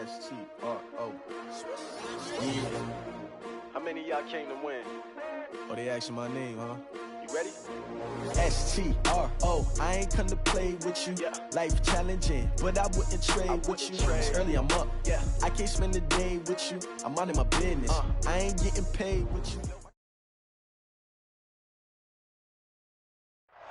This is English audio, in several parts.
S-T-R-O. Yeah. How many of y'all came to win? Oh, they asking my name, huh? You ready? S-T-R-O. I ain't come to play with you. Yeah. Life challenging, but I wouldn't trade with you. It's early, I'm up. Yeah. I can't spend the day with you. I'm minding my business. I ain't getting paid with you.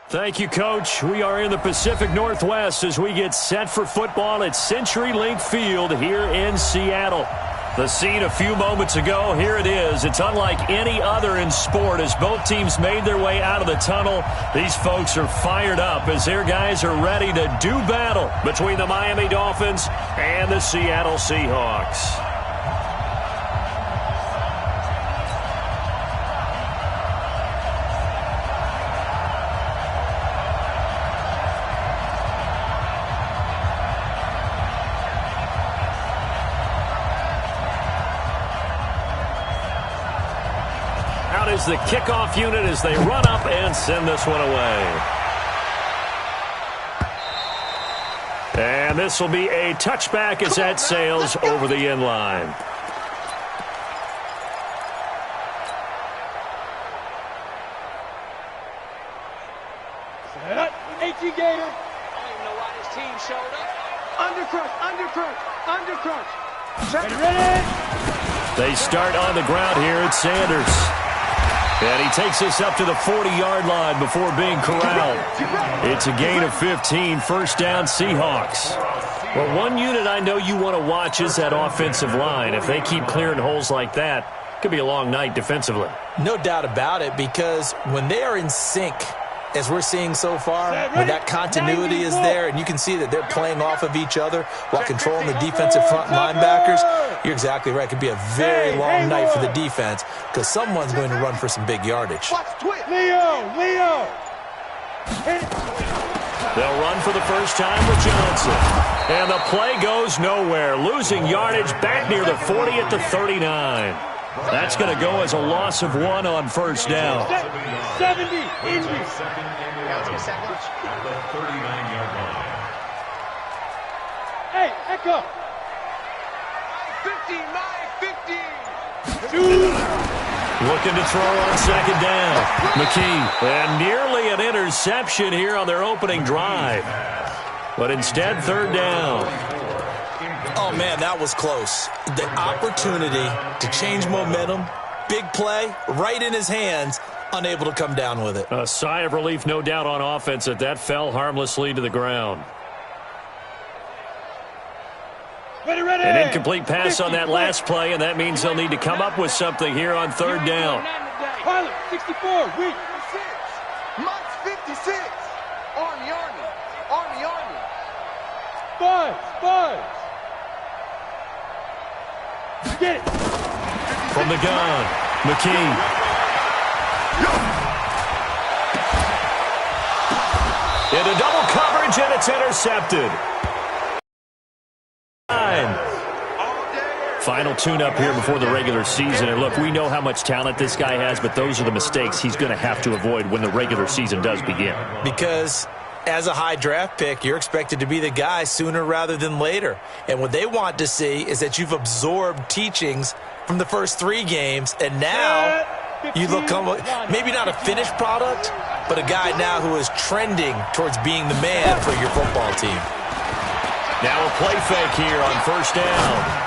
Thank you, Coach. We are in the Pacific Northwest as we get set for football at CenturyLink Field here in Seattle. The scene a few moments ago, here it is. It's unlike any other in sport as both teams made their way out of the tunnel. These folks are fired up as their guys are ready to do battle between the Miami Dolphins and the Seattle Seahawks. Is the kickoff unit as they run up and send this one away. And this will be a touchback as that sails over the end line. Set up. H.E. Gator. I don't even know why this team showed up. Undercrunch. Ready. They start on the ground here at Sanders. And he takes us up to the 40-yard line before being corralled. It's a gain of 15, first down Seahawks. Well, one unit I know you want to watch is that offensive line. If they keep clearing holes like that, it could be a long night defensively. No doubt about it, because when they are in sync, as we're seeing so far, when that continuity is there, and you can see that they're playing off of each other while controlling the defensive front linebackers, you're exactly right. It could be a very long night for the defense because someone's going to run for some big yardage. Leo. They'll run for the first time with Johnson. And the play goes nowhere, losing yardage back near the 40 at the 39. That's going to go as a loss of 1 on first down. 70. Hey, Echo. 15. Looking to throw on second down. McKee. And nearly an interception here on their opening drive. But instead, third down. Oh, man, that was close. The opportunity to change momentum, big play, right in his hands, unable to come down with it. A sigh of relief, no doubt, on offense that fell harmlessly to the ground. Ready. An incomplete pass on that last play, and that means they'll need to come up with something here on third down. Pilot, 64, weak. 56. Army. Five. Get it. From the gun, McKee. Into double coverage, and it's intercepted. Final tune-up here before the regular season. And look, we know how much talent this guy has, but those are the mistakes he's going to have to avoid when the regular season does begin. Because as a high draft pick, you're expected to be the guy sooner rather than later. And what they want to see is that you've absorbed teachings from the first 3 games, and now you look maybe not a finished product, but a guy now who is trending towards being the man for your football team. Now a play fake here on first down.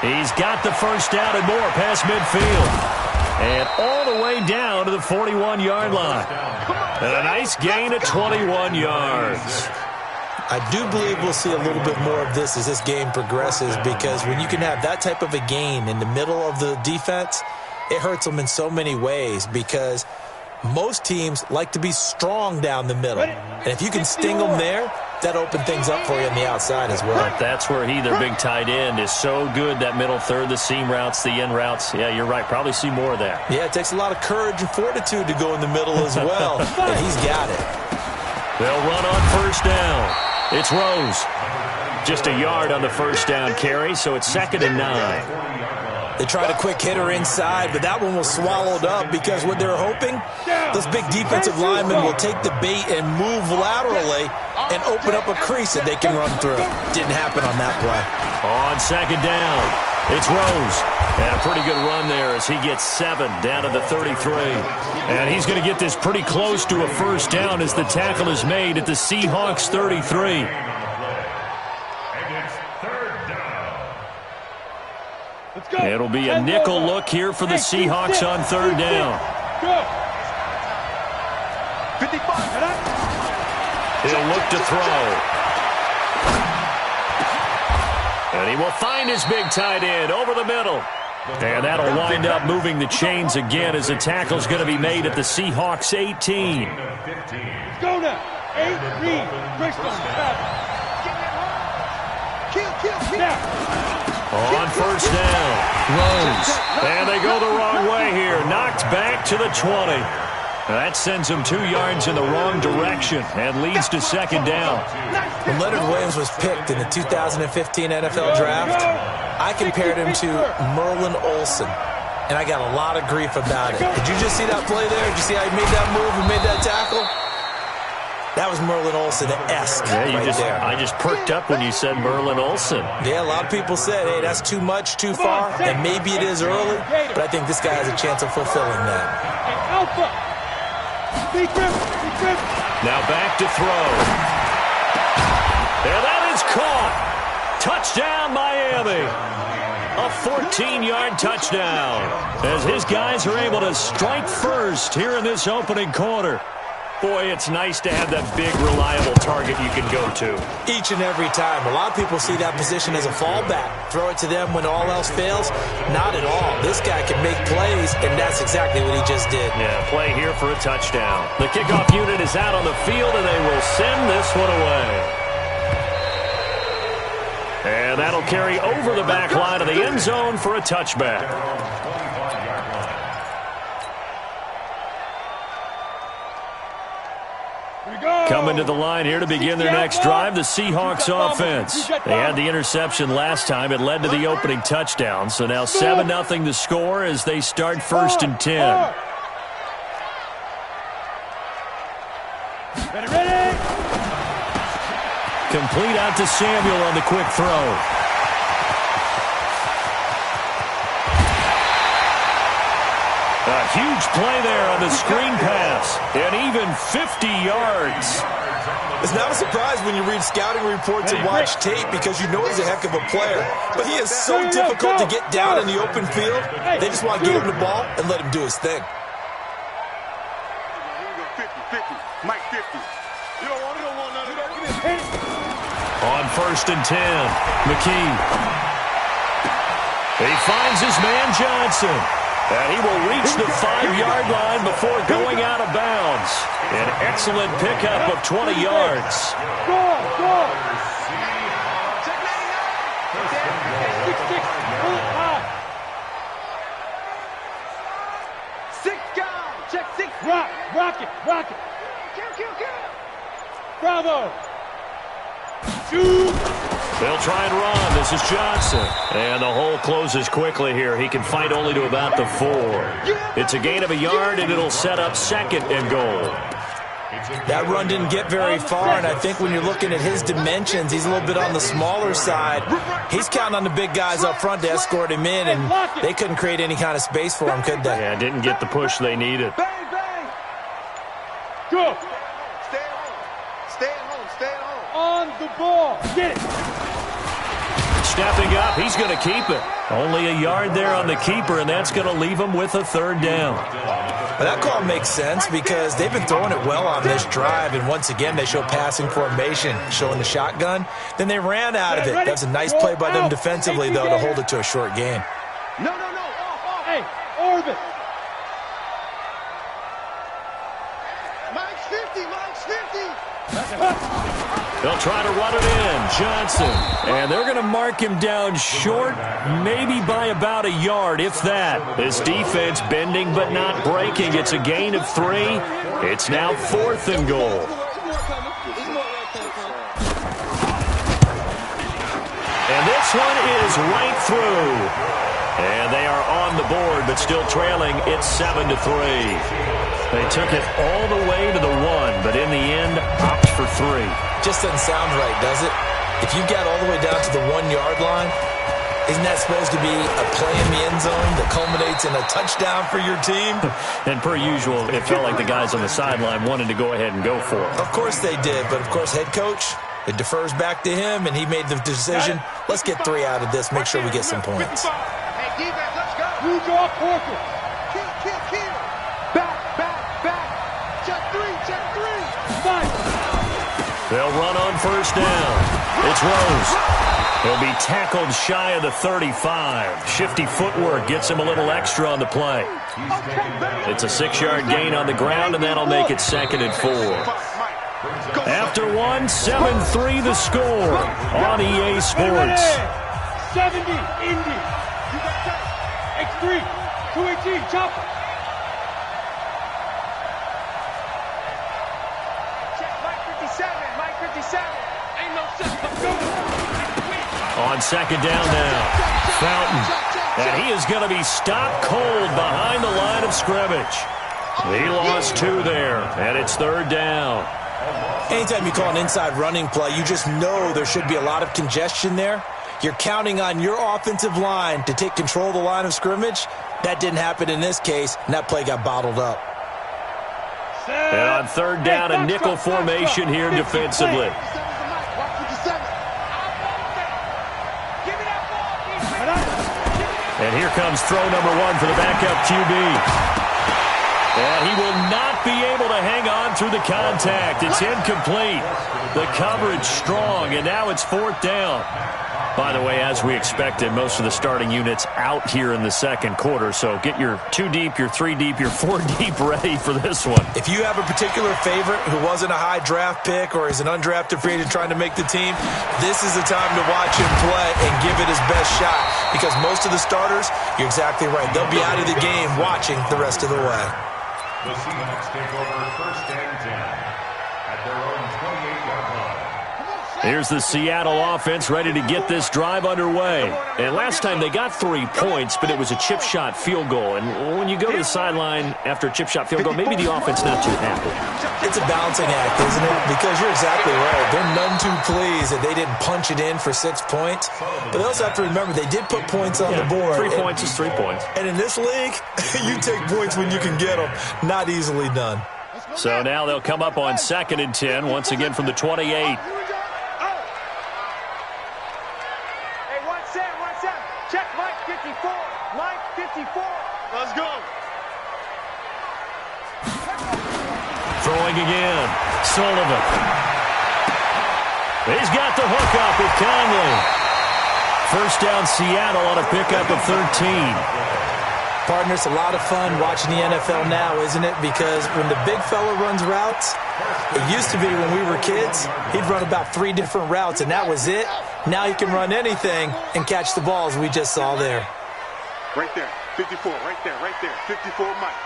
He's got the first down and more past midfield. And all the way down to the 41-yard line. And a nice gain of 21 yards. I do believe we'll see a little bit more of this as this game progresses, because when you can have that type of a gain in the middle of the defense, it hurts them in so many ways, because most teams like to be strong down the middle. And if you can sting them there, that opens things up for you on the outside as well. But that's where their big tight end, is so good, that middle third, the seam routes, the in routes. Yeah, you're right. Probably see more of that. Yeah, it takes a lot of courage and fortitude to go in the middle as well, and he's got it. They'll run on first down. It's Rose. Just a yard on the first down carry, so it's 2nd and 9. They tried a quick hitter inside, but that one was swallowed up because what they're hoping, those big defensive linemen will take the bait and move laterally and open up a crease that they can run through. Didn't happen on that play. On second down, it's Rose. And a pretty good run there as he gets 7 down to the 33. And he's going to get this pretty close to a first down as the tackle is made at the Seahawks 33. It'll be a nickel look here for the Seahawks on third down. He'll look to throw. And he will find his big tight end over the middle. And that'll wind up moving the chains again as the tackle's going to be made at the Seahawks 18. Go now. 8, read. Bristol. Kill. On first down, Rose. And they go the wrong way here. Knocked back to the 20. That sends him 2 yards in the wrong direction and leads to second down. When Leonard Williams was picked in the 2015 NFL Draft, I compared him to Merlin Olsen, and I got a lot of grief about it. Did you just see that play there? Did you see how he made that move and made that tackle? That was Merlin Olsen-esque there. I just perked up when you said Merlin Olsen. Yeah, a lot of people said, hey, that's too much, too far, and maybe it is early, but I think this guy has a chance of fulfilling that. Now back to throw. And that is caught. Touchdown, Miami. A 14-yard touchdown as his guys are able to strike first here in this opening quarter. Boy, it's nice to have that big, reliable target you can go to. Each and every time. A lot of people see that position as a fallback. Throw it to them when all else fails. Not at all. This guy can make plays, and that's exactly what he just did. Yeah, play here for a touchdown. The kickoff unit is out on the field, and they will send this one away. And that'll carry over the back line of the end zone for a touchback. Coming to the line here to begin their next drive, the Seahawks offense. They had the interception last time. It led to the opening touchdown. So now 7-0 the score as they start first and 10. Ready? Complete out to Samuel on the quick throw. A huge play there on the screen pass, and even 50 yards. It's not a surprise when you read scouting reports and watch tape because you know he's a heck of a player. But he is so difficult to get down in the open field. They just want to give him the ball and let him do his thing. 50, Mike 50. You don't want it. On first and 10, McKee. He finds his man Johnson. And he will reach the 5-yard line before going out of bounds. An excellent pickup of 20 yards. Go! Six guys. Check 6. Rock it. Kill. Bravo. Shoot. They'll try and run. This is Johnson. And the hole closes quickly here. He can fight only to about the 4. It's a gain of a yard, and it'll set up second and goal. That run didn't get very far, and I think when you're looking at his dimensions, he's a little bit on the smaller side. He's counting on the big guys up front to escort him in, and they couldn't create any kind of space for him, could they? Yeah, didn't get the push they needed. Bang. Go. Stay at home. On the ball. Get it. Stepping up, he's going to keep it. Only a yard there on the keeper, and that's going to leave him with a third down. Well, that call makes sense because they've been throwing it well on this drive, and once again they show passing formation, showing the shotgun. Then they ran out of it. That was a nice play by them defensively, though, to hold it to a short gain. No. Off. Hey, Orbit. Mike's 50. They'll try to run it in. Johnson. And they're going to mark him down short, maybe by about a yard, if that. This defense bending but not breaking. It's a gain of 3. It's now 4th and goal. And this one is right through. And they are on the board, but still trailing. It's 7-3. They took it all the way to the 1, but in the end, opt for 3. Just doesn't sound right, does it? If you got all the way down to the 1-yard line, isn't that supposed to be a play in the end zone that culminates in a touchdown for your team? And per usual, it felt like the guys on the sideline wanted to go ahead and go for it. Of course they did, but of course head coach, it defers back to him, and he made the decision. Let's get 3 out of this, make sure we get some points. Hey, defense, let's go. Use your quarter. Kill. Back. Check 3. Fight. They'll run on first down. It's Rose. He'll be tackled shy of the 35. Shifty footwork gets him a little extra on the play. It's a 6-yard gain on the ground, and that'll make it 2nd and 4. After 1, 7-3 the score on EA Sports. 70, Indy. X3, 218, chopper. Check Mike 57. Ain't no sense. Let's go. On 2nd down now, Fountain. And he is going to be stopped cold behind the line of scrimmage. He lost 2 there, and it's 3rd down. Anytime you call an inside running play, you just know there should be a lot of congestion there. You're counting on your offensive line to take control of the line of scrimmage. That didn't happen in this case, and that play got bottled up. And on 3rd down, a nickel formation here defensively. And here comes throw number 1 for the backup QB. And he will not be able to hang on through the contact. It's incomplete. The coverage strong, and now it's 4th down. By the way, as we expected, most of the starting units out here in the 2nd quarter. So get your 2 deep, your 3 deep, your 4 deep ready for this one. If you have a particular favorite who wasn't a high draft pick or is an undrafted free agent trying to make the team, this is the time to watch him play and give it his best shot. Because most of the starters, you're exactly right, they'll be out of the game watching the rest of the way. The Seahawks take over 1st and 10 at their own 28-yard line. Here's the Seattle offense ready to get this drive underway. And last time they got 3 points, but it was a chip shot field goal. And when you go to the sideline after a chip shot field goal, maybe the offense not too happy. It's a balancing act, isn't it? Because you're exactly right. They're none too pleased that they didn't punch it in for 6 points. But they also have to remember they did put points on the board. 3 points is 3 points. And in this league, you take points when you can get them. Not easily done. So now they'll come up on 2nd and 10, once again from the 28. Check Mike 54. Mike 54. Let's go. Throwing again. Sullivan. He's got the hook up with Conley. First down Seattle on a pickup of 13. Partner, it's a lot of fun watching the NFL now, isn't it? Because when the big fella runs routes, it used to be when we were kids, he'd run about 3 different routes, and that was it. Now he can run anything and catch the balls we just saw there. Right there, 54, right there, 54, Mike.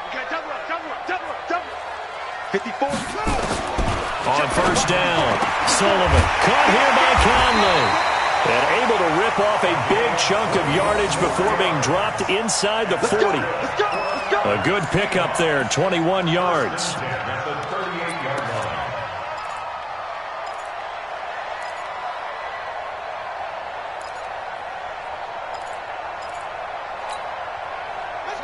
You got double up. 54. On first down, Sullivan. Caught here by Conley. And able to rip off a big chunk of yardage before being dropped inside the 40. Let's go. A good pickup there, 21 yards.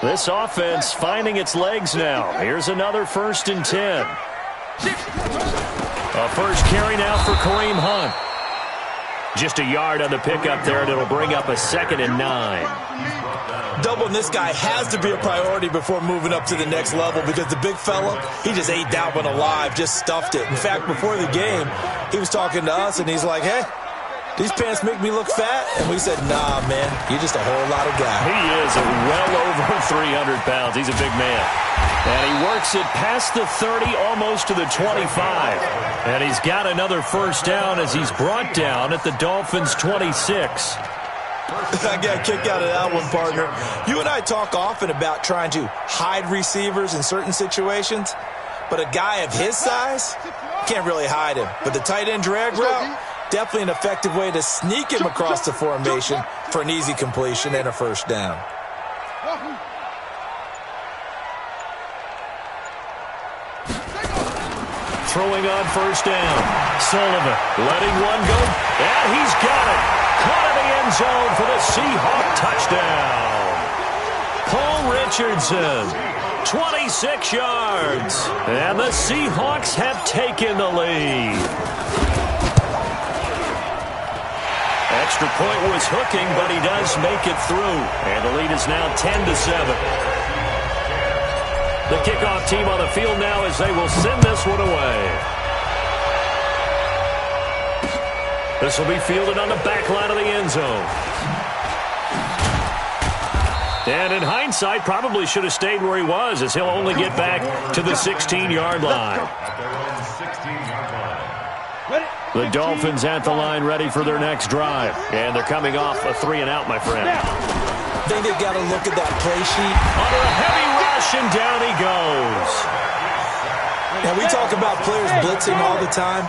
This offense finding its legs now. Here's another 1st and 10. A first carry now for Kareem Hunt. Just a yard on the pickup there, and it'll bring up a 2nd and 9. Doubling this guy has to be a priority before moving up to the next level because the big fella, he just ate that one alive, just stuffed it. In fact, before the game, he was talking to us, and he's like, hey, these pants make me look fat? And we said, nah, man, you're just a whole lot of guy. He is well over 300 pounds. He's a big man. And he works it past the 30, almost to the 25. And he's got another first down as he's brought down at the Dolphins' 26. I got a kick out of that one, partner. You and I talk often about trying to hide receivers in certain situations. But a guy of his size can't really hide him. But the tight end drag route, Definitely an effective way to sneak him across the formation for an easy completion and a first down. Throwing on first down. Sullivan letting one go, and he's got it. Caught in the end zone for the Seahawk touchdown. Paul Richardson, 26 yards, and the Seahawks have taken the lead. Extra point was hooking, but he does make it through, and the lead is now 10-7. The kickoff team on the field now as they will send this one away. This will be fielded on the back line of the end zone. And in hindsight, probably should have stayed where he was, as he'll only get back to the 16-yard line. The Dolphins at the line ready for their next drive. And they're coming off a 3-and-out, my friend. I think they've got to look at that play sheet. Under a heavy rush, and down he goes. Now, we talk about players blitzing all the time.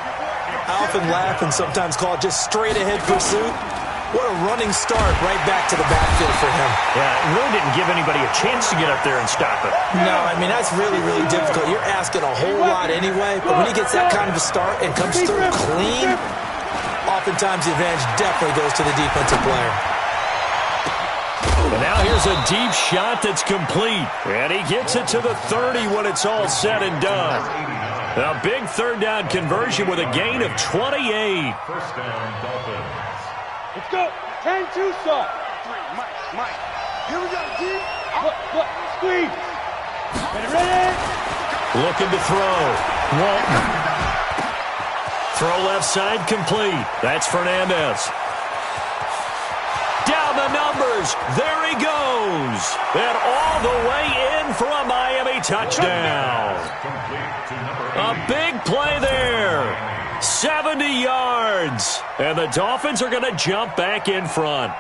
I often laugh and sometimes call it just straight-ahead pursuit. What a running start right back to the backfield for him. Yeah, it really didn't give anybody a chance to get up there and stop it. No, I mean, that's really, really difficult. You're asking a whole lot anyway, but when he gets that kind of a start and comes through clean, oftentimes the advantage definitely goes to the defensive player. And now here's a deep shot that's complete. And he gets it to the 30 when it's all said and done. A big third down conversion with a gain of 28. First down, Dolphins. Let's go. 10-2 soft. Mike. Here we go, G. Look. Squeeze. Ready? Looking to throw. Walton. Throw left side complete. That's Fernandez. Down the numbers. There he goes. And all the way in for a Miami touchdown. A big play there. 70 yards. And the Dolphins are going to jump back in front.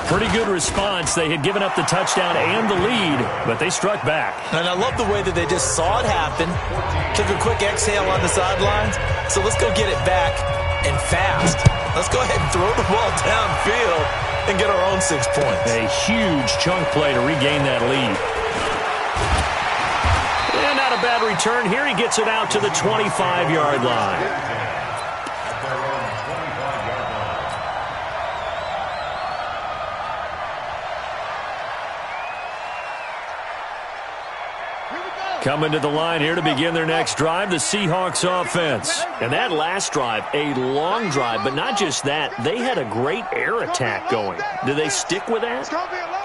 Pretty good response. They had given up the touchdown and the lead, but they struck back. And I love the way that they just saw it happen, took a quick exhale on the sidelines. So let's go get it back and fast. Let's go ahead and throw the ball downfield and get our own 6 points. A huge chunk play to regain that lead. And not a bad return here. He gets it out to the 25-yard line. Coming to the line here to begin their next drive, the Seahawks offense. And that last drive, a long drive, but not just that. They had a great air attack going. Do they stick with that?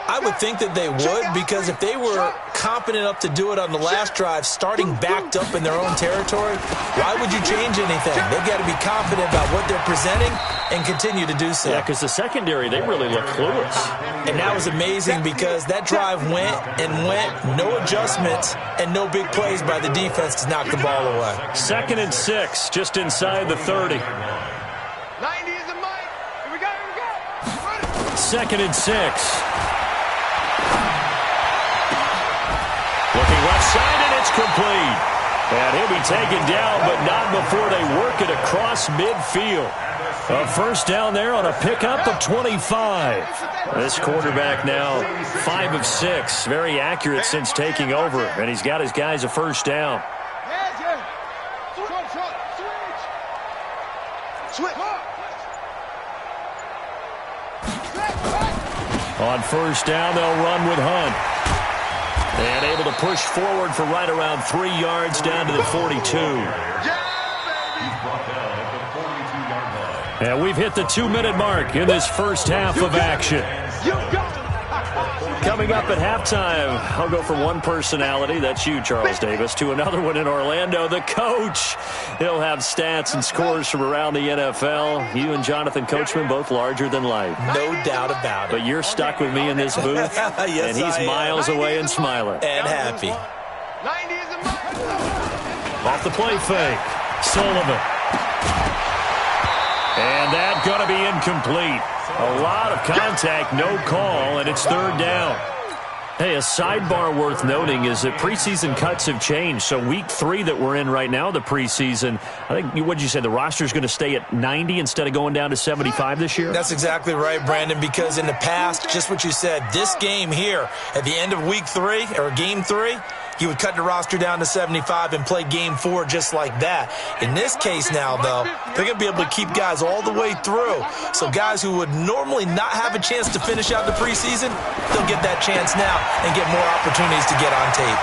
I would think that they would, because if they were confident enough to do it on the last drive, starting backed up in their own territory, why would you change anything? They've got to be confident about what they're presenting and continue to do so. Yeah, because the secondary, they really look clueless. And that was amazing because that drive went, no adjustments, and no big plays by the defense to knock the ball away. 2nd and 6, just inside the 30. 90 is the mic. Here we go. 2nd and 6. Looking left side, and it's complete. And he'll be taken down, but not before they work it across midfield. A first down there on a pickup of 25. This quarterback now 5 of 6. Very accurate since taking over. And he's got his guys a first down. On first down, they'll run with Hunt. And able to push forward for right around 3 yards down to the 42. And we've hit the 2-minute mark in this first half of action. Coming up at halftime, I'll go from one personality, that's you, Charles Davis, to another one in Orlando, the coach. He'll have stats and scores from around the NFL. You and Jonathan Coachman, both larger than life. No doubt about it. But you're stuck with me in this booth, yes, and he's miles away and smiling. And happy. Off the play fake, Sullivan. And that's going to be incomplete. A lot of contact, no call, and it's third down. Hey, a sidebar worth noting is that preseason cuts have changed. So week 3 that we're in right now, the preseason, I think, what did you say, the roster's going to stay at 90 instead of going down to 75 this year? That's exactly right, Brandon, because in the past, just what you said, this game here, at the end of week 3, or game 3, you would cut the roster down to 75 and play game 4 just like that. In this case now, though, they're going to be able to keep guys all the way through. So guys who would normally not have a chance to finish out the preseason, they'll get that chance now and get more opportunities to get on tape.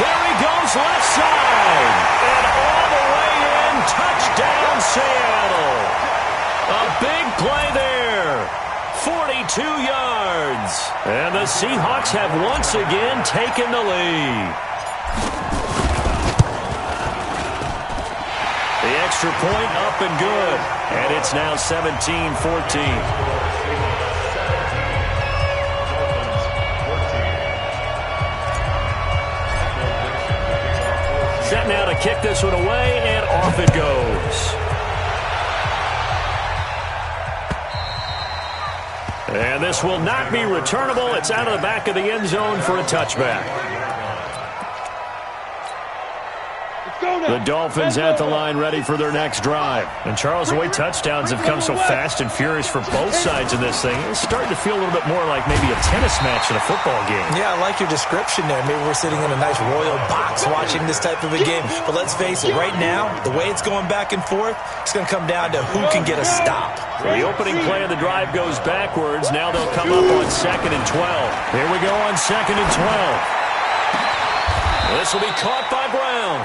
There he goes, left side. And all the way in, touchdown Seattle. A big play there. 42 yards. And the Seahawks have once again taken the lead. The extra point up and good. And it's now 17-14. Set now to kick this one away, and off it goes. And this will not be returnable. It's out of the back of the end zone for a touchback. The Dolphins at the line ready for their next drive. And, Charles, the way touchdowns have come so fast and furious for both sides of this thing, it's starting to feel a little bit more like maybe a tennis match in a football game. Yeah, I like your description there. Maybe we're sitting in a nice royal box watching this type of a game. But let's face it, right now, the way it's going back and forth, it's going to come down to who can get a stop. The opening play of the drive goes backwards. Now they'll come up on 2nd and 12. Here we go on 2nd and 12. This will be caught by Brown.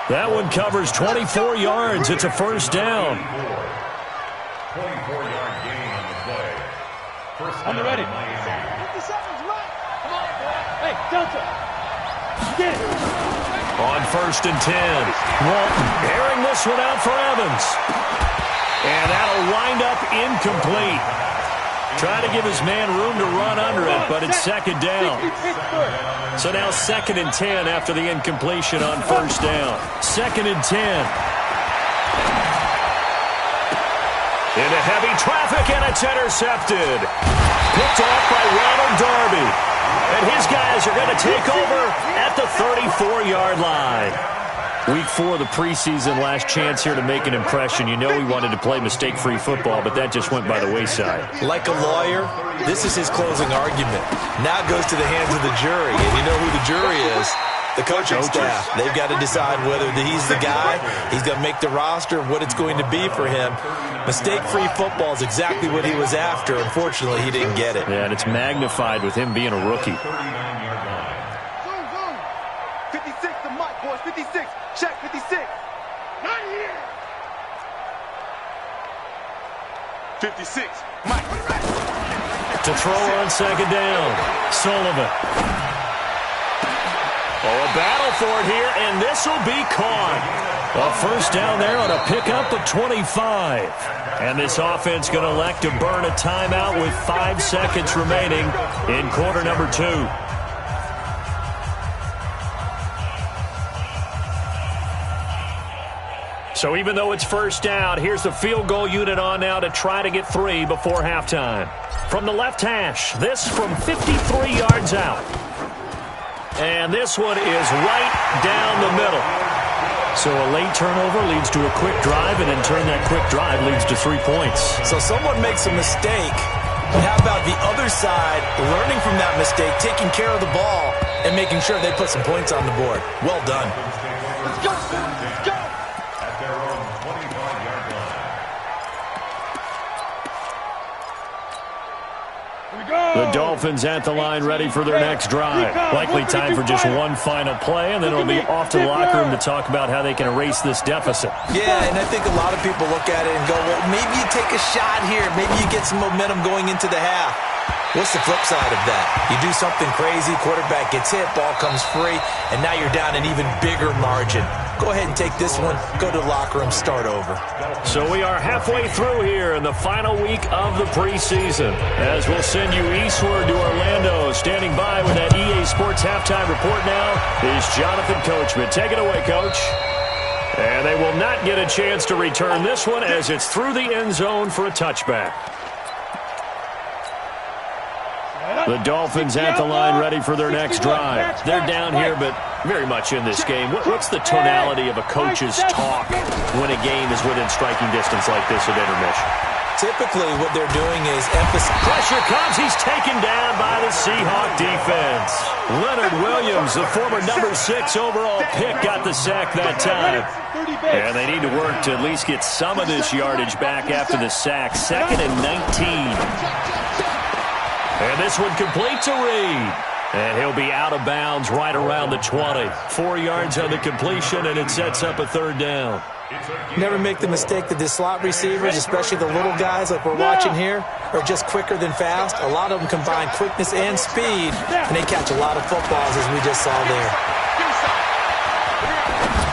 That one covers 24 yards. It's a first down. 24-yard gain on the play. First down, ready. Miami. 50 seconds left. Come on, boy. Hey, Delta. Get it. On 1st and 10. Walton airing this one out for Evans. And that'll wind up incomplete. Trying to give his man room to run under it, but it's 2nd down. So now 2nd and 10 after the incompletion on 1st down. 2nd and 10. Into heavy traffic, and it's intercepted. Picked off by Ronald Darby. And his guys are going to take over at the 34-yard line. Week 4 of the preseason, last chance here to make an impression. You know he wanted to play mistake-free football, but that just went by the wayside. Like a lawyer, this is his closing argument. Now it goes to the hands of the jury, and you know who the jury is. The coaching staff. They've got to decide whether he's the guy, he's going to make the roster, what it's going to be for him. Mistake-free football is exactly what he was after. Unfortunately, he didn't get it. Yeah, and it's magnified with him being a rookie. 39-yard line. 56 to Mike, boys. 56. Check 56. Not here. 56. Mike. To throw on 2nd down. Sullivan. Oh, a battle for it here, and this will be caught. A first down there on a pickup of 25. And this offense going to elect to burn a timeout with 5 seconds remaining in quarter number 2. So even though it's first down, here's the field goal unit on now to try to get 3 before halftime. From the left hash, this from 53 yards out. And this one is right down the middle. So a late turnover leads to a quick drive, and in turn that quick drive leads to 3 points. So someone makes a mistake, but how about the other side learning from that mistake, taking care of the ball, and making sure they put some points on the board? Well done. Let's go. Let's go. At their own 25-yard line. The Dolphins at the line ready for their next drive. Likely time for just one final play, and then it'll be off to the locker room to talk about how they can erase this deficit. Yeah, and I think a lot of people look at it and go, well, maybe you take a shot here. Maybe you get some momentum going into the half. What's the flip side of that? You do something crazy, quarterback gets hit, ball comes free, and now you're down an even bigger margin. Go ahead and take this one, go to the locker room, start over. So we are halfway through here in the final week of the preseason, as we'll send you eastward to Orlando. Standing by with that EA Sports halftime report now is Jonathan Coachman. Take it away, Coach. And they will not get a chance to return this one as it's through the end zone for a touchback. The Dolphins at the line ready for their next drive. They're down here, but very much in this game. What's the tonality of a coach's talk when a game is within striking distance like this at intermission? Typically, what they're doing is emphasize. Pressure comes. He's taken down by the Seahawk defense. Leonard Williams, the former number 6 overall pick, got the sack that time. And they need to work to at least get some of this yardage back after the sack. 2nd and 19. And this one complete to Reed. And he'll be out of bounds right around the 20. 4 yards on the completion, and it sets up a 3rd down. Never make the mistake that the slot receivers, especially the little guys like we're watching here, are just quicker than fast. A lot of them combine quickness and speed, and they catch a lot of footballs, as we just saw there.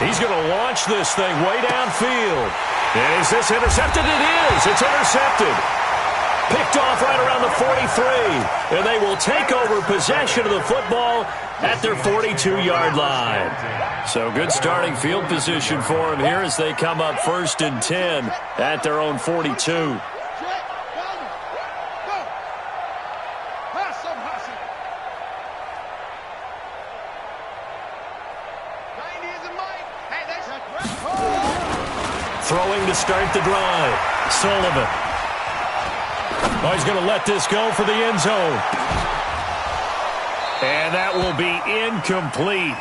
He's going to launch this thing way downfield. And is this intercepted? It is. It's intercepted. Picked off right around the 43. And they will take over possession of the football at their 42-yard line. So good starting field position for them here as they come up 1st and 10 at their own 42. Throwing to start the drive. Sullivan. Oh, he's going to let this go for the end zone. And that will be incomplete.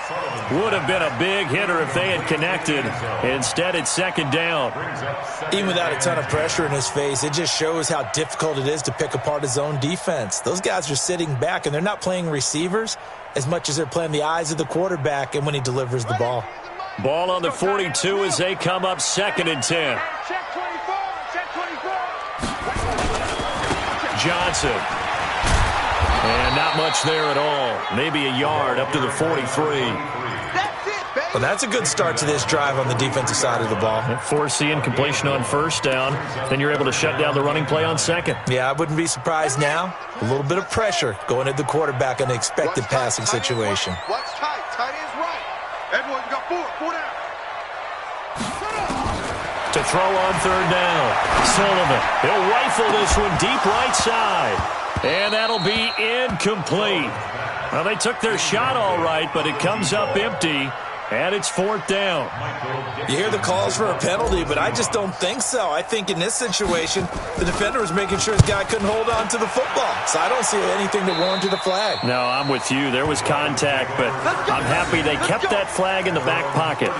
Would have been a big hitter if they had connected. Instead, it's 2nd down. Even without a ton of pressure in his face, it just shows how difficult it is to pick apart his own defense. Those guys are sitting back, and they're not playing receivers as much as they're playing the eyes of the quarterback and when he delivers the ball. Ball on the 42 as they come up 2nd and 10. Johnson. And not much there at all. Maybe a yard up to the 43. Well, that's a good start to this drive on the defensive side of the ball. Force the incompletion on 1st down. Then you're able to shut down the running play on 2nd. Yeah, I wouldn't be surprised now. A little bit of pressure going at the quarterback in the expected passing situation. Watch tight. Tight is right. Everyone, you got 4 down. To throw on 3rd down. Sullivan. He'll rifle this one deep right side. And that'll be incomplete. Well, they took their shot all right, but it comes up empty, and it's 4th down. You hear the calls for a penalty, but I just don't think so. I think in this situation, the defender was making sure his guy couldn't hold on to the football. So I don't see anything that warranted a flag. No, I'm with you. There was contact, but I'm happy they kept that flag in the back pocket.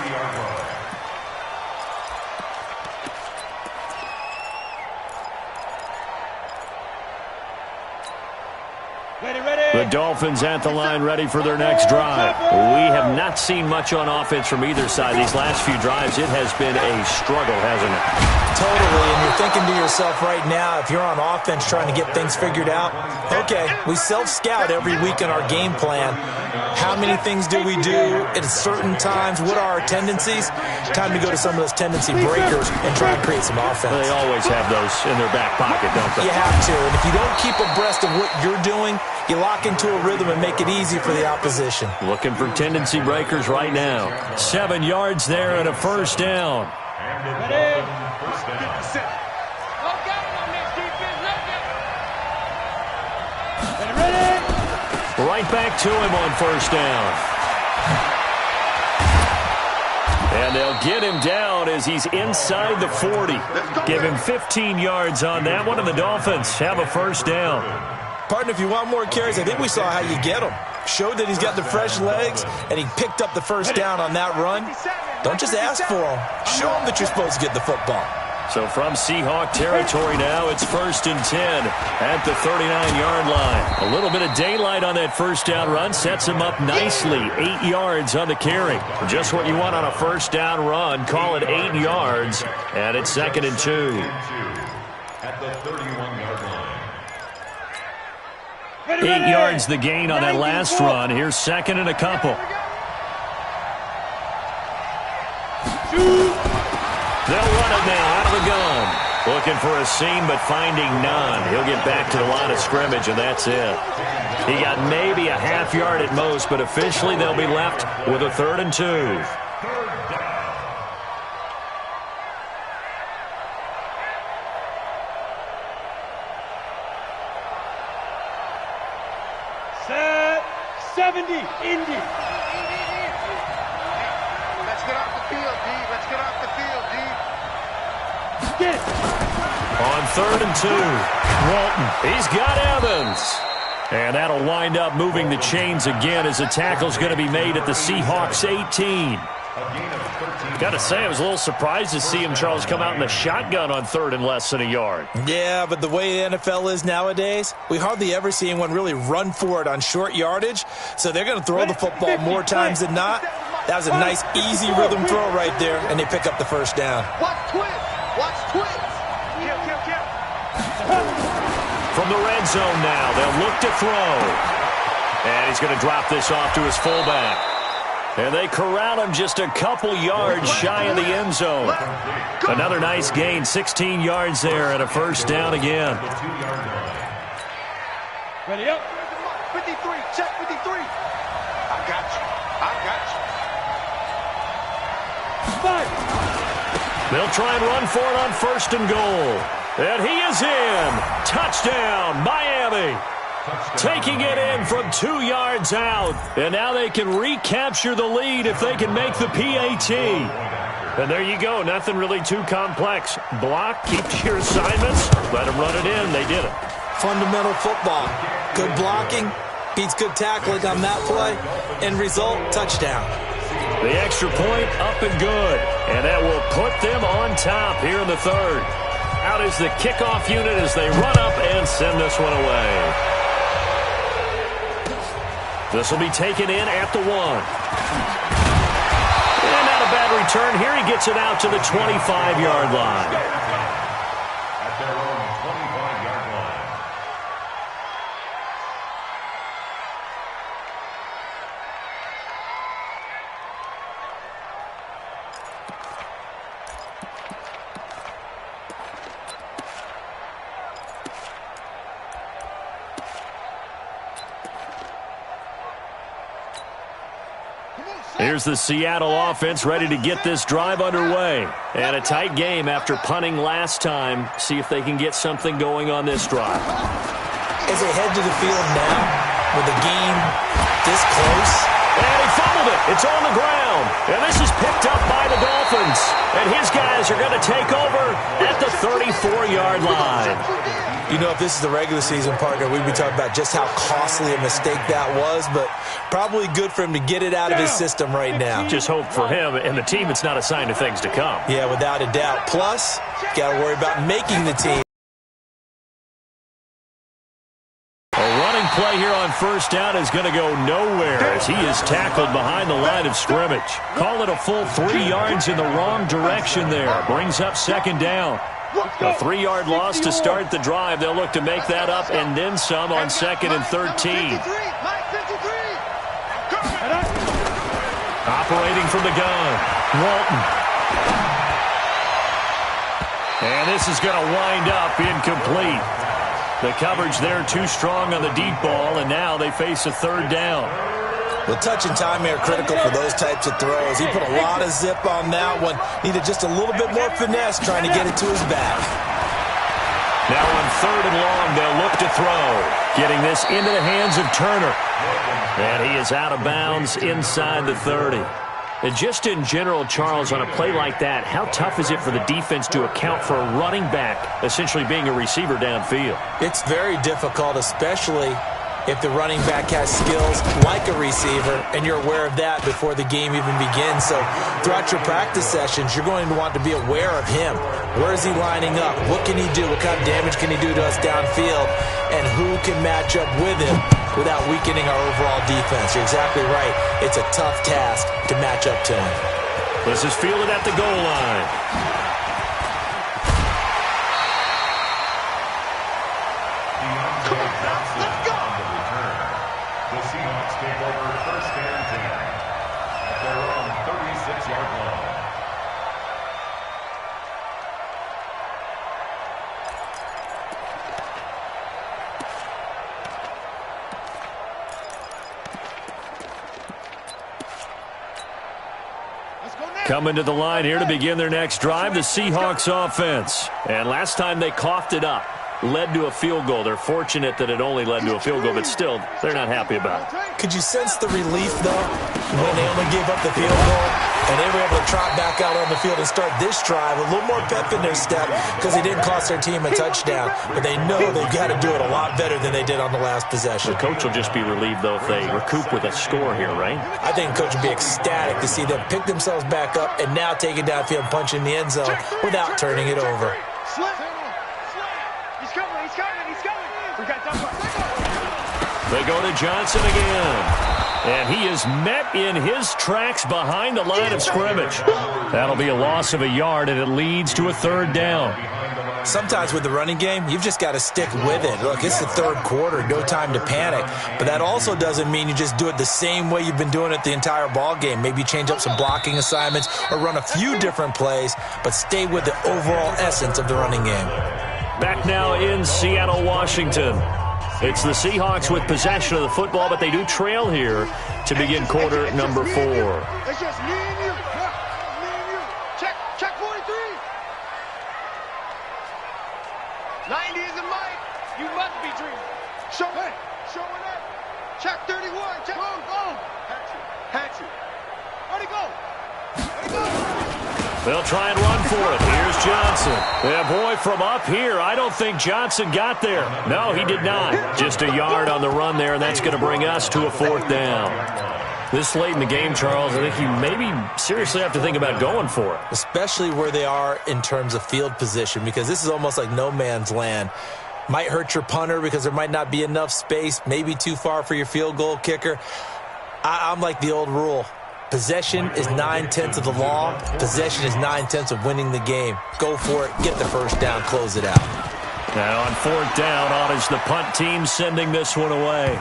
The Dolphins at the line ready for their next drive. We have not seen much on offense from either side. These last few drives, it has been a struggle, hasn't it? Totally, and you're thinking to yourself right now, if you're on offense trying to get things figured out, okay, we self-scout every week in our game plan. How many things do we do at certain times? What are our tendencies? Time to go to some of those tendency breakers and try and create some offense. They always have those in their back pocket, don't they? You have to, and if you don't keep abreast of what you're doing, you lock into a rhythm and make it easy for the opposition. Looking for tendency breakers right now. 7 yards there and a 1st down. Right back to him on 1st down. And they'll get him down as he's inside the 40. Give him 15 yards on that one, and the Dolphins have a 1st down. Partner, if you want more carries, I think we saw how you get him. Showed that he's got the fresh legs, and he picked up the 1st down on that run. Don't just ask for him. Show him that you're supposed to get the football. So from Seahawk territory now, it's 1st and 10 at the 39-yard line. A little bit of daylight on that 1st down run sets him up nicely. 8 yards on the carry. Just what you want on a 1st down run. Call it 8 yards, and it's 2nd and 2. At the 31-yard line. 8 yards the gain on that last run. Here's 2nd and a couple. They'll run it now out of the gun. Looking for a seam, but finding none. He'll get back to the line of scrimmage, and that's it. He got maybe a half yard at most, but officially they'll be left with a 3rd and 2. 70, Indy. Let's get off the field, D. Let's get off the field, D. Get it. On 3rd and 2, Walton. He's got Evans. And that'll wind up moving the chains again as the tackle's going to be made at the Seahawks 18. Got to say, I was a little surprised to see him, Charles, come out in the shotgun on 3rd and less than a yard. Yeah, but the way the NFL is nowadays, we hardly ever see anyone really run for it on short yardage. So they're going to throw the football more times than not. That was a nice, easy rhythm throw right there, and they pick up the first down. Watch twins. Watch twins. Kill. From the red zone now, they'll look to throw. And he's going to drop this off to his fullback. And they corral him just a couple yards shy of the end zone. Another nice gain, 16 yards there, and a first down again. Ready up. 53, check 53. I got you. Five. They'll try and run for it on 1st and goal. And he is in. Touchdown, Miami. Taking it in from 2 yards out. And now they can recapture the lead if they can make the PAT. And there you go. Nothing really too complex. Block, keep to your assignments, let them run it in. They did it. Fundamental football. Good blocking beats good tackling on that play. End result, touchdown. The extra point up and good. And that will put them on top here in the 3rd. Out is the kickoff unit as they run up and send this one away. This will be taken in at the 1. And not a bad return here. He gets it out to the 25-yard line. At their own 25-yard line. Here's the Seattle offense ready to get this drive underway. And a tight game after punting last time. See if they can get something going on this drive. As they head to the field now, with the game this close. And he fumbled it. It's on the ground. And this is picked up by the Dolphins. And his guys are going to take over at the 34-yard line. You know, if this is the regular season, partner, we'd be talking about just how costly a mistake that was, but probably good for him to get it out of his system right now. Just hope for him and the team it's not a sign of things to come. Yeah, without a doubt. Plus, got to worry about making the team. A running play here on 1st down is going to go nowhere as he is tackled behind the line of scrimmage. Call it a full 3 yards in the wrong direction there. Brings up 2nd down. A 3-yard loss to start the drive. They'll look to make that up and then some on 2nd and 13. Operating from the gun, Walton. And this is going to wind up incomplete. The coverage there too strong on the deep ball, and now they face a 3rd down. Well, touch and time are critical for those types of throws. He put a lot of zip on that one. Needed just a little bit more finesse trying to get it to his back. Now on 3rd and long, they'll look to throw. Getting this into the hands of Turner. And he is out of bounds inside the 30. And just in general, Charles, on a play like that, how tough is it for the defense to account for a running back essentially being a receiver downfield? It's very difficult, especially if the running back has skills like a receiver, and you're aware of that before the game even begins. So throughout your practice sessions, you're going to want to be aware of him. Where is he lining up? What can he do? What kind of damage can he do to us downfield? And who can match up with him without weakening our overall defense? You're exactly right. It's a tough task to match up to him. This is fielded at the goal line. The Seahawks take over 1st and 10 at their own 36-yard line. Coming to the line here to begin their next drive, the Seahawks offense. And last time they coughed it up. led to a field goal. They're fortunate that it only led to a field goal, but still, they're not happy about it. Could you sense the relief, though, when they only gave up the field goal and they were able to trot back out on the field and start this drive with a little more pep in their step because they didn't cost their team a touchdown, but they know they've got to do it a lot better than they did on the last possession. The coach will just be relieved, though, if they recoup with a score here, right? I think the coach would be ecstatic to see them pick themselves back up and now take it downfield and punch in the end zone without turning it over. He's coming. We got double. They go to Johnson again. And he is met in his tracks behind the line of scrimmage. That'll be a loss of a yard, and it leads to a third down. Sometimes with the running game, you've just got to stick with it. Look, it's the third quarter, no time to panic. But that also doesn't mean you just do it the same way you've been doing it the entire ball game. Maybe change up some blocking assignments or run a few different plays, but stay with the overall essence of the running game. Back now in Seattle, Washington. It's the Seahawks with possession of the football, but they do trail here to begin quarter number 4. It's just me and you. Me and you. Check 43. 90 is a mic. You must be dreaming. Showing up. Check 31. Check. Go. Hatch you. Where'd he go? They'll try and run for it. Here's Johnson. Yeah, boy, from up here, I don't think Johnson got there. No, he did not. Just a yard on the run there, and that's going to bring us to a fourth down. This late in the game, Charles, I think you maybe seriously have to think about going for it. Especially where they are in terms of field position, because this is almost like no man's land. Might hurt your punter because there might not be enough space, maybe too far for your field goal kicker. I'm like the old rule. Possession is 9/10 of the law. Possession is 9/10 of winning the game. Go for it. Get the first down. Close it out. Now on fourth down, on is the punt team sending this one away.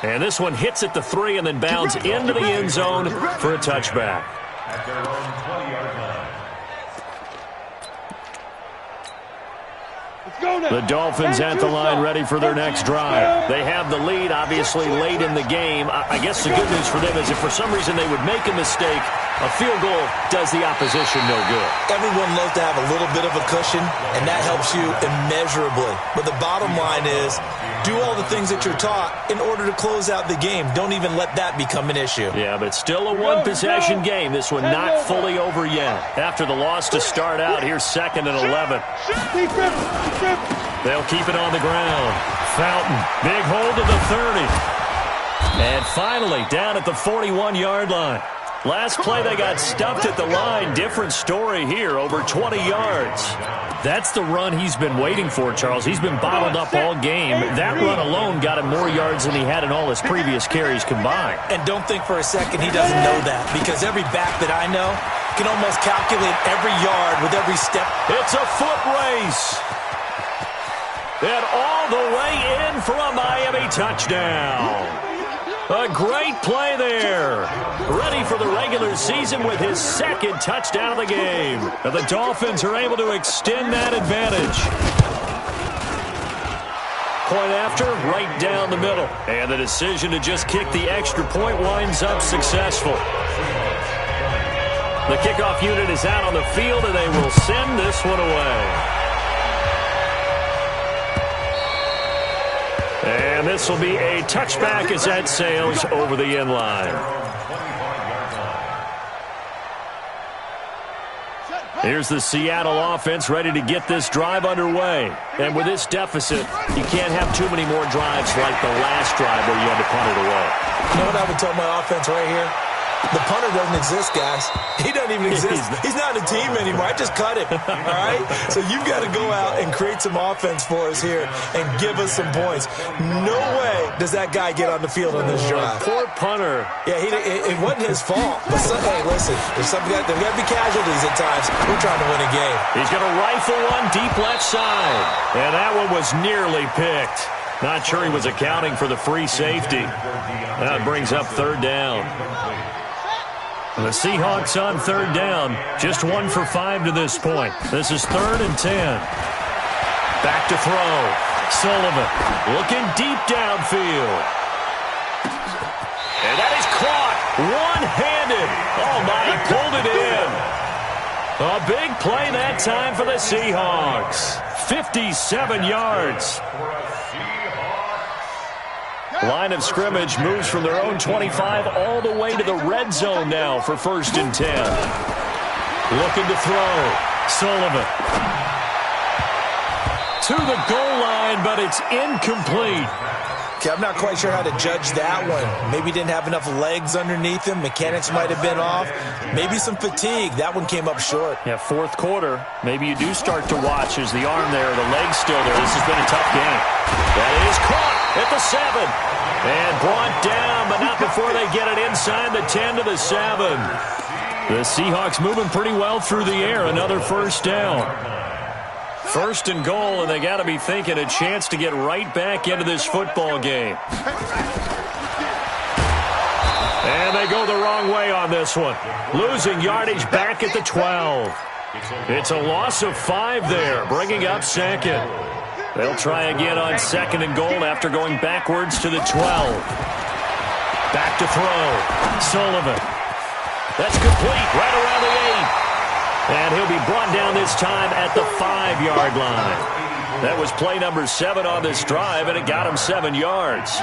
And this one hits at the 3 and then bounds into the end zone for a touchback. At their own 20-yard line. The Dolphins at the line ready for their next drive. They have the lead, obviously, late in the game. I guess the good news for them is if for some reason they would make a mistake, a field goal does the opposition no good. Everyone loves to have a little bit of a cushion, and that helps you immeasurably. But the bottom line is, do all the things that you're taught in order to close out the game. Don't even let that become an issue. Yeah, but still a one-possession game. This one not fully over yet. After the loss to start out, here's 2nd and 11. They'll keep it on the ground. Fountain, big hold of the 30. And finally, down at the 41-yard line. Last play, they got stuffed at the line. Different story here, over 20 yards. That's the run he's been waiting for, Charles. He's been bottled up all game. That run alone got him more yards than he had in all his previous carries combined. And don't think for a second he doesn't know that, because every back that I know can almost calculate every yard with every step. It's a foot race. And all the way in for a Miami touchdown. A great play there. Ready for the regular season with his 2nd touchdown of the game. And the Dolphins are able to extend that advantage. Point after, right down the middle. And the decision to just kick the extra point winds up successful. The kickoff unit is out on the field, and they will send this one away. And this will be a touchback as that sails over the end line. Here's the Seattle offense ready to get this drive underway. And with this deficit, you can't have too many more drives like the last drive where you had to punt it away. You know what I would tell my offense right here? The punter doesn't exist, guys. He doesn't even exist. He's not a team anymore. I just cut him, all right? So you've got to go out and create some offense for us here and give us some points. No way does that guy get on the field on this drive. Poor punter. Yeah, it wasn't his fault. But, hey, listen, there's got to be casualties at times. We're trying to win a game. He's going to rifle one deep left side. And that one was nearly picked. Not sure he was accounting for the free safety. That brings up 3rd down. The Seahawks on 3rd down, just 1 for 5 to this point. This is 3rd and 10. Back to throw. Sullivan looking deep downfield. And that is caught one-handed. Oh, my, he pulled it in. A big play that time for the Seahawks. 57 yards. Line of scrimmage moves from their own 25 all the way to the red zone now for 1st and 10. Looking to throw. Sullivan. To the goal line, but it's incomplete. Okay, I'm not quite sure how to judge that one. Maybe didn't have enough legs underneath him. Mechanics might have been off. Maybe some fatigue. That one came up short. Yeah, 4th quarter. Maybe you do start to watch as the arm there, the leg's still there. This has been a tough game. That is caught at the 7. And brought down, but not before they get it inside the 10 to the 7. The Seahawks moving pretty well through the air. Another 1st down. 1st and goal, and they got to be thinking a chance to get right back into this football game. And they go the wrong way on this one. Losing yardage back at the 12. It's a loss of 5 there, bringing up 2nd. They'll try again on 2nd and goal after going backwards to the 12. Back to throw. Sullivan. That's complete right around the 8. And he'll be brought down this time at the 5-yard line. That was play number 7 on this drive, and it got him 7 yards.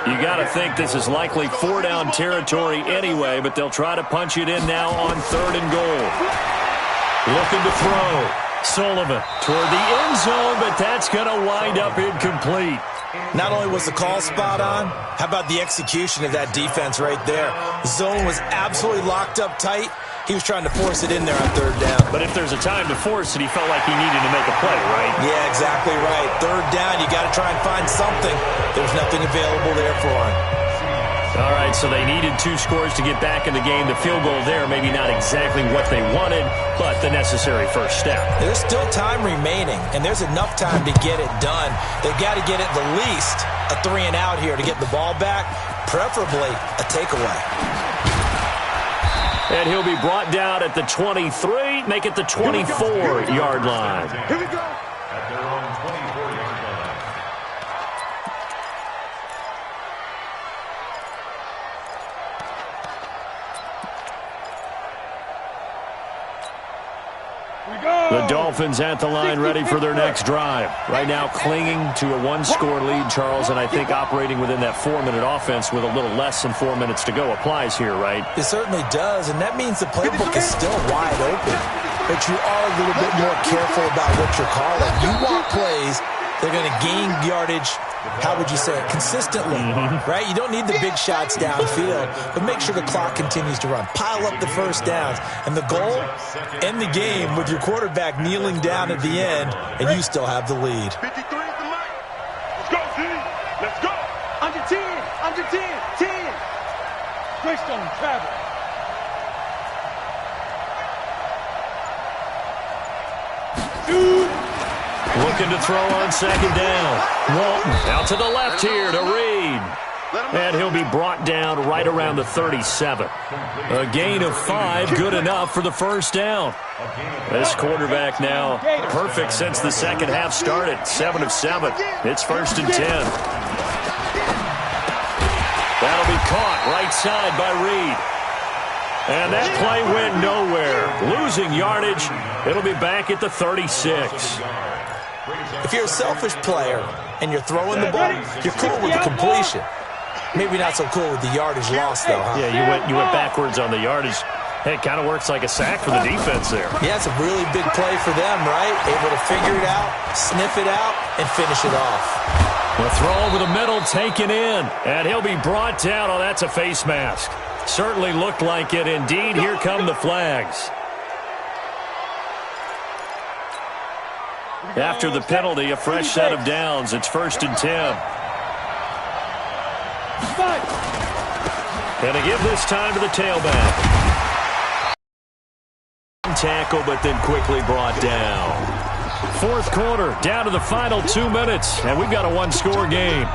You got to think this is likely 4-down territory anyway, but they'll try to punch it in now on 3rd and goal. Looking to throw. Sullivan toward the end zone, but that's going to wind up incomplete. Not only was the call spot on, how about the execution of that defense right there? The zone was absolutely locked up tight. He was trying to force it in there on 3rd down. But if there's a time to force it, he felt like he needed to make a play, right? Yeah, exactly right. 3rd down, you got to try and find something. There's nothing available there for him. All right, so they needed 2 scores to get back in the game. The field goal there, maybe not exactly what they wanted, but the necessary 1st step. There's still time remaining, and there's enough time to get it done. They've got to get at the least a 3-and-out here to get the ball back, preferably a takeaway. And he'll be brought down at the 23, make it the 24-yard line. Here we go. At their own 24-yard line. The Dolphins at the line ready for their next drive. Right now clinging to a 1-score lead, Charles, and I think operating within that 4-minute offense with a little less than 4 minutes to go applies here, right? It certainly does, and that means the playbook is still wide open. But you are a little bit more careful about what you're calling. You want plays that are going to gain yardage, how would you say it, consistently, right? You don't need the big shots downfield, but make sure the clock continues to run. Pile up the 1st downs. And the goal, end the game with your quarterback kneeling down at the end, and you still have the lead. 53 at the mic. Let's go, D. Let's go. Under 10, under 10, 10. Greystone, travel. Looking to throw on 2nd down. Walton out to the left here to Reed. And he'll be brought down right around the 37. A gain of 5, good enough for the 1st down. This quarterback now perfect since the 2nd half started. 7 of 7. It's 1st and 10. That'll be caught right side by Reed. And that play went nowhere. Losing yardage. It'll be back at the 36. If you're a selfish player and you're throwing the ball, you're cool with the completion. Maybe not so cool with the yardage loss, though, huh? Yeah, you went backwards on the yardage. Hey, it kind of works like a sack for the defense there. Yeah, it's a really big play for them, right? Able to figure it out, sniff it out, and finish it off. The throw over the middle taken in, and he'll be brought down. Oh, that's a face mask. Certainly looked like it. Indeed, here come the flags. After the penalty, a fresh set of downs. It's 1st and 10. And to give this time to the tailback. Tackle, but then quickly brought down. 4th quarter, down to the final 2 minutes, and we've got a 1-score game.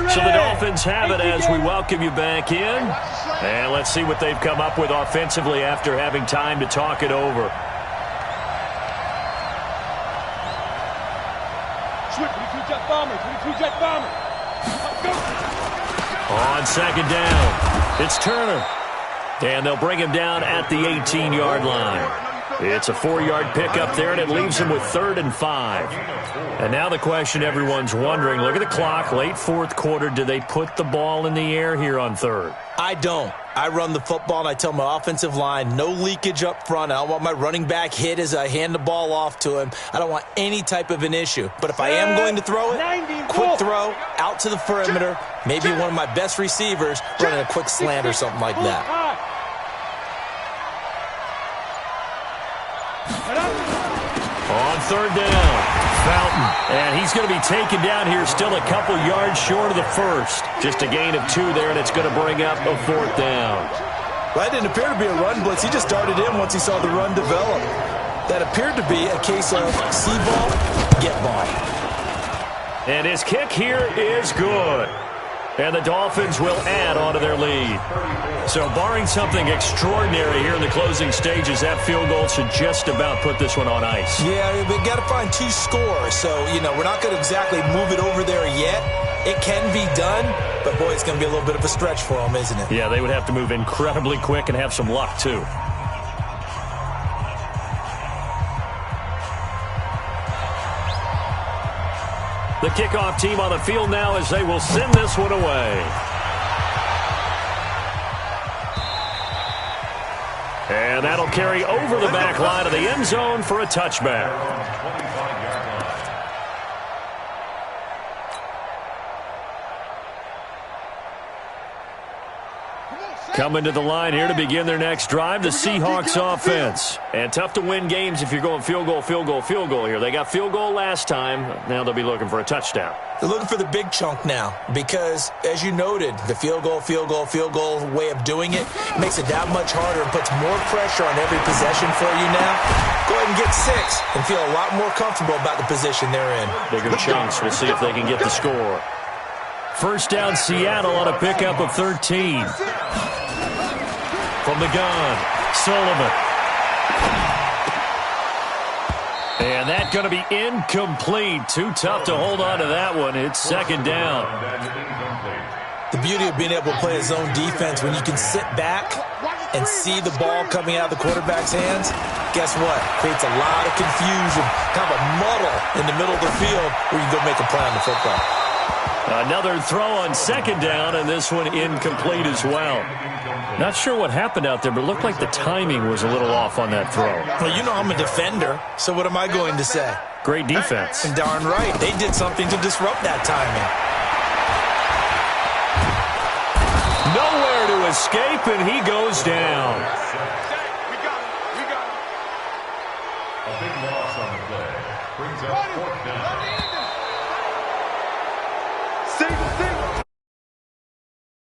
So the Dolphins have it as we welcome you back in. And let's see what they've come up with offensively after having time to talk it over. Switch, 22-jet bomber, 22-jet bomber. Go. On 2nd down, it's Turner. And they'll bring him down at the 18-yard line. It's a 4-yard pickup there, and it leaves him with 3rd and 5. And now the question everyone's wondering, look at the clock, late fourth quarter, do they put the ball in the air here on 3rd? I don't. I run the football, and I tell my offensive line, no leakage up front. I don't want my running back hit as I hand the ball off to him. I don't want any type of an issue. But if I am going to throw it, quick throw, out to the perimeter, maybe one of my best receivers running a quick slant or something like that. On 3rd down, Fountain. And he's going to be taken down here still a couple yards short of the first. Just a gain of 2 there, and it's going to bring up a 4th down. Well, that didn't appear to be a run blitz. He just started in once he saw the run develop. That appeared to be a case of see ball, get ball. And his kick here is good. And the Dolphins will add on to their lead. So barring something extraordinary here in the closing stages, that field goal should just about put this one on ice. Yeah, we've got to find 2 scores. So, we're not going to exactly move it over there yet. It can be done, but, boy, it's going to be a little bit of a stretch for them, isn't it? Yeah, they would have to move incredibly quick and have some luck, too. The kickoff team on the field now as they will send this one away. And that'll carry over the back line of the end zone for a touchback. Coming to the line here to begin their next drive, the Seahawks offense. And tough to win games if you're going field goal, field goal, field goal here. They got field goal last time. Now they'll be looking for a touchdown. They're looking for the big chunk now because, as you noted, the field goal way of doing it makes it that much harder and puts more pressure on every possession for you now. Go ahead and get 6 and feel a lot more comfortable about the position they're in. Bigger chunks. We'll see if they can get the score. First down, Seattle on a pickup of 13. From the gun, Sullivan. And that's going to be incomplete. Too tough to hold on to that one. It's 2nd down. The beauty of being able to play a zone defense when you can sit back and see the ball coming out of the quarterback's hands, guess what? Creates a lot of confusion, kind of a muddle in the middle of the field where you go make a play on the football. Another throw on 2nd down, and this one incomplete as well. Not sure what happened out there, but it looked like the timing was a little off on that throw. Well, I'm a defender, so what am I going to say? Great defense. And darn right, they did something to disrupt that timing. Nowhere to escape, and he goes down. We got him. A big loss on the play. Brings up 4th down. Six.